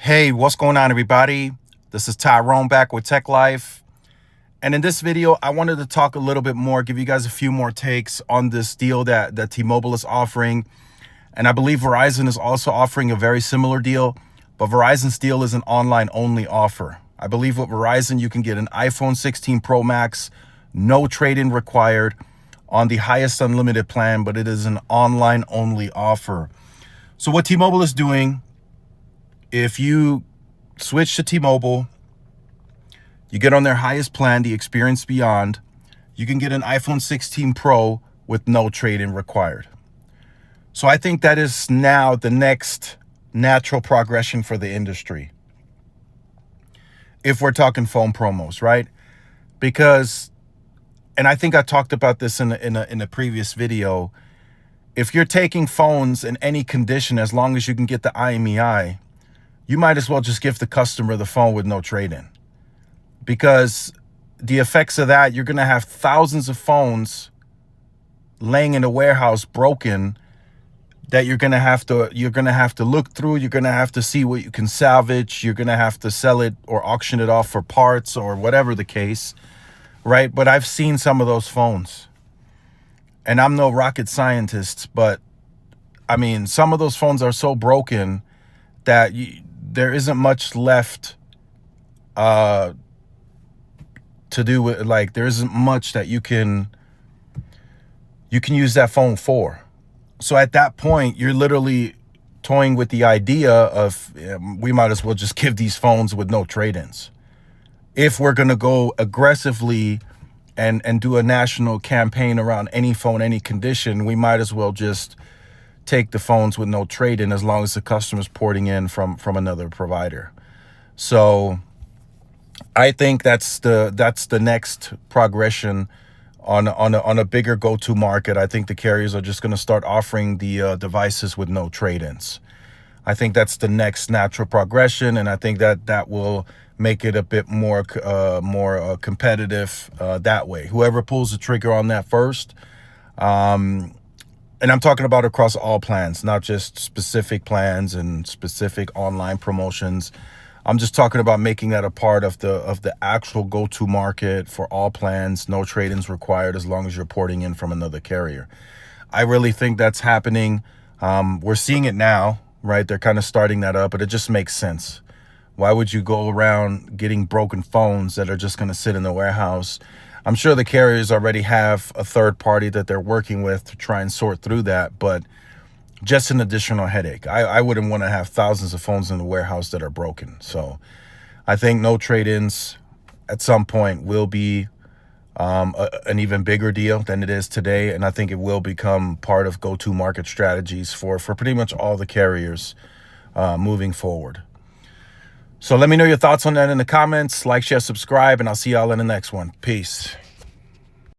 Hey, what's going on, everybody? This is Tyrone back with Tech Life. And in this video, I wanted to talk a little bit more, give you guys a few more takes on this deal that T-Mobile is offering. And I believe Verizon is also offering a very similar deal, but Verizon's deal is an online-only offer. I believe with Verizon, you can get an iPhone 16 Pro Max, no trade-in required, on the highest unlimited plan, but it is an online-only offer. So what T-Mobile is doing, if you switch to T-Mobile, you get on their highest plan, the Experience Beyond, you can get an iPhone 16 Pro with no trade-in required. So I think that is now the next natural progression for the industry, if we're talking phone promos, right? Because, and I think I talked about this in a previous video, if you're taking phones in any condition, as long as you can get the IMEI, you might as well just give the customer the phone with no trade-in. Because the effects of that, you're going to have thousands of phones laying in a warehouse broken that you're going to have to look through. You're going to have to see what you can salvage. You're going to have to sell it or auction it off for parts or whatever the case, right? But I've seen some of those phones. And I'm no rocket scientist, but I mean, some of those phones are so broken that there isn't much left to do with, like, there isn't much that you can use that phone for. So at that point, you're literally toying with the idea of we might as well just give these phones with no trade-ins. If we're going to go aggressively and do a national campaign around any phone, any condition, we might as well just take the phones with no trade-in as long as the customer's porting in from another provider. So I think that's the next progression on a bigger go-to market. I think the carriers are just going to start offering the devices with no trade-ins. I think that's the next natural progression, and I think that will make it a bit more competitive that way. Whoever pulls the trigger on that first, and I'm talking about across all plans, not just specific plans and specific online promotions. I'm just talking about making that a part of the actual go-to market for all plans, no trade-ins required as long as you're porting in from another carrier. I really think that's happening. We're seeing it now, right? They're kind of starting that up, but it just makes sense. Why would you go around getting broken phones that are just going to sit in the warehouse? I'm sure the carriers already have a third party that they're working with to try and sort through that, but just an additional headache. I wouldn't want to have thousands of phones in the warehouse that are broken. So I think no trade-ins at some point will be an even bigger deal than it is today. And I think it will become part of go-to market strategies for pretty much all the carriers moving forward. So let me know your thoughts on that in the comments. Like, share, subscribe, and I'll see y'all in the next one. Peace.